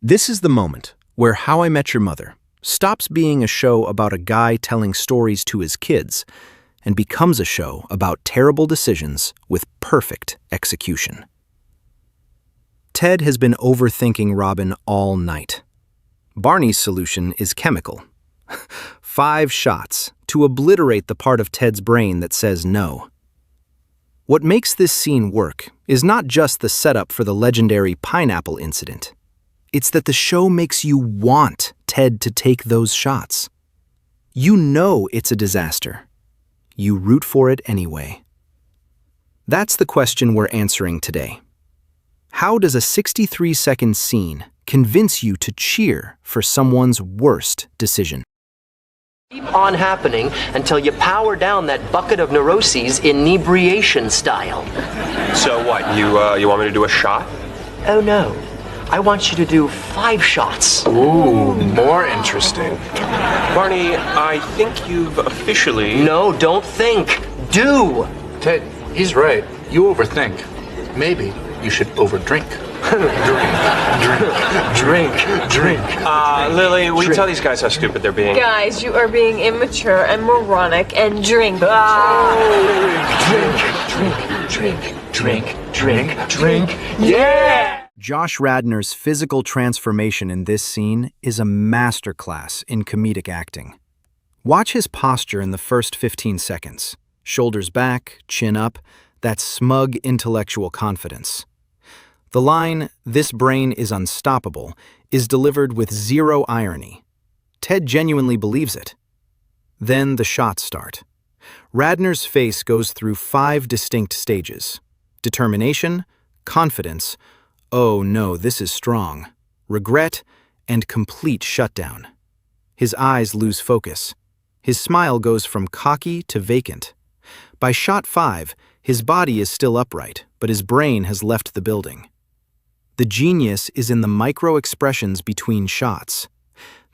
This is the moment where How I Met Your Mother stops being a show about a guy telling stories to his kids and becomes a show about terrible decisions with perfect execution. Ted has been overthinking Robin all night. Barney's solution is chemical. 5 shots to obliterate the part of Ted's brain that says no. What makes this scene work is not just the setup for the legendary pineapple incident. It's that the show makes you want Ted to take those shots. You know it's a disaster. You root for it anyway. That's the question we're answering today. How does a 63-second scene convince you to cheer for someone's worst decision? Keep on happening until you power down that bucket of neuroses inebriation style. So what, you want me to do a shot? Oh no, I want you to do 5 shots. Ooh, more interesting. Barney, I think you've officially... No, don't think, do! Ted, he's right. You overthink. Maybe you should overdrink. Drink. Lily, will you tell these guys how stupid they're being? Guys, you are being immature and moronic and drink. Drink. Yeah! Josh Radnor's physical transformation in this scene is a masterclass in comedic acting. Watch his posture in the first 15 seconds. Shoulders back, chin up, that smug intellectual confidence. The line, "This brain is unstoppable," is delivered with zero irony. Ted genuinely believes it. Then the shots start. Radnor's face goes through 5 distinct stages: determination, confidence, "Oh no, this is strong," regret, and complete shutdown. His eyes lose focus. His smile goes from cocky to vacant. By shot 5, his body is still upright, but his brain has left the building. The genius is in the micro-expressions between shots.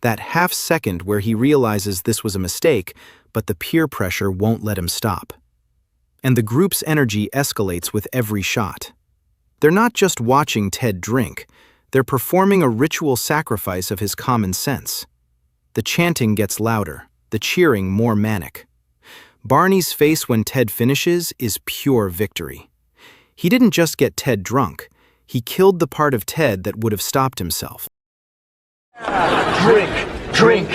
That half-second where he realizes this was a mistake, but the peer pressure won't let him stop. And the group's energy escalates with every shot. They're not just watching Ted drink, they're performing a ritual sacrifice of his common sense. The chanting gets louder, the cheering more manic. Barney's face when Ted finishes is pure victory. He didn't just get Ted drunk, he killed the part of Ted that would have stopped himself. Drink.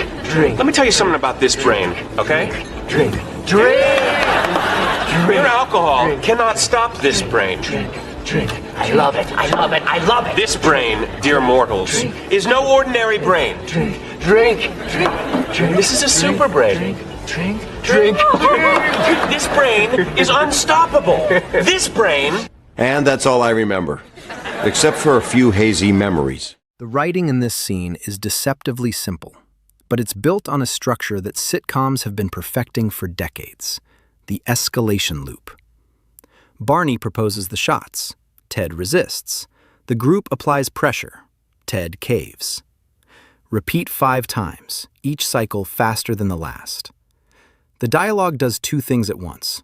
Let me tell you something about this brain, okay? Drink. Your alcohol cannot stop this brain. Drink. I love it. This brain, dear mortals, is no ordinary brain. Drink. This is a super brain. Drink. This brain is unstoppable. This brain... And that's all I remember, except for a few hazy memories. The writing in this scene is deceptively simple, but it's built on a structure that sitcoms have been perfecting for decades: the escalation loop. Barney proposes the shots. Ted resists. The group applies pressure. Ted caves. Repeat 5 times, each cycle faster than the last. The dialogue does 2 things at once.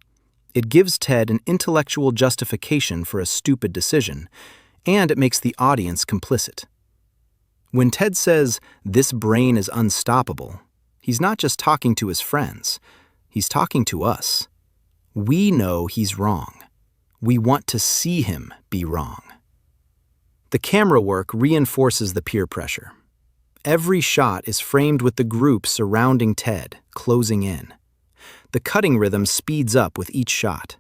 It gives Ted an intellectual justification for a stupid decision, and it makes the audience complicit. When Ted says, "This brain is unstoppable," he's not just talking to his friends, he's talking to us. We know he's wrong. We want to see him be wrong. The camera work reinforces the peer pressure. Every shot is framed with the group surrounding Ted, closing in. The cutting rhythm speeds up with each shot.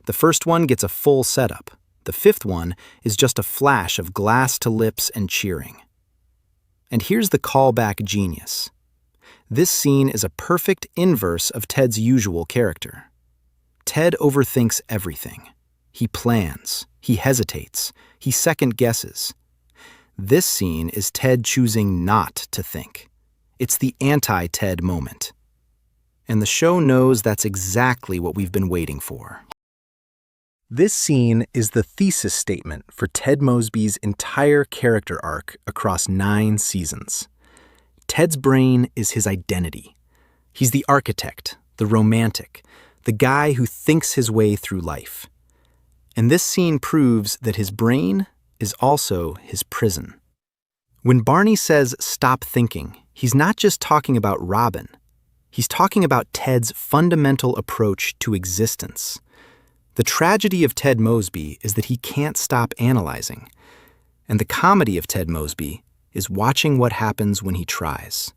The first one gets a full setup. The 5th one is just a flash of glass to lips and cheering. And here's the callback genius. This scene is a perfect inverse of Ted's usual character. Ted overthinks everything. He plans, he hesitates, he second guesses. This scene is Ted choosing not to think. It's the anti-Ted moment. And the show knows that's exactly what we've been waiting for. This scene is the thesis statement for Ted Mosby's entire character arc across 9 seasons. Ted's brain is his identity. He's the architect, the romantic, the guy who thinks his way through life. And this scene proves that his brain is also his prison. When Barney says stop thinking, he's not just talking about Robin. He's talking about Ted's fundamental approach to existence. The tragedy of Ted Mosby is that he can't stop analyzing. And the comedy of Ted Mosby is watching what happens when he tries.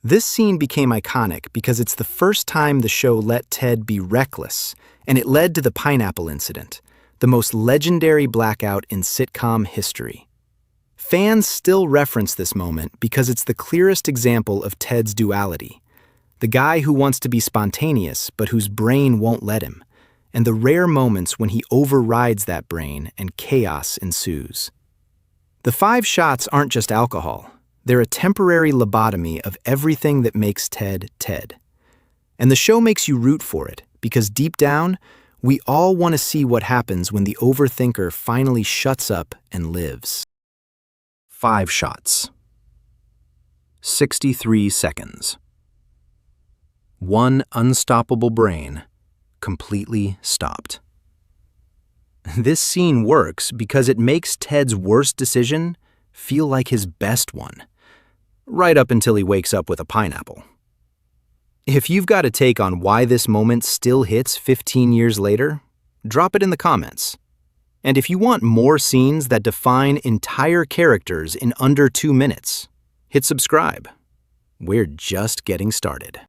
This scene became iconic because it's the first time the show let Ted be reckless, and it led to the pineapple incident, the most legendary blackout in sitcom history. Fans still reference this moment because it's the clearest example of Ted's duality. The guy who wants to be spontaneous but whose brain won't let him, and the rare moments when he overrides that brain and chaos ensues. The 5 shots aren't just alcohol. They're a temporary lobotomy of everything that makes Ted Ted. And the show makes you root for it because deep down, we all want to see what happens when the overthinker finally shuts up and lives. 5 shots. 63 seconds. One unstoppable brain, completely stopped. This scene works because it makes Ted's worst decision feel like his best one, right up until he wakes up with a pineapple. If you've got a take on why this moment still hits 15 years later, drop it in the comments. And if you want more scenes that define entire characters in under 2 minutes, hit subscribe. We're just getting started.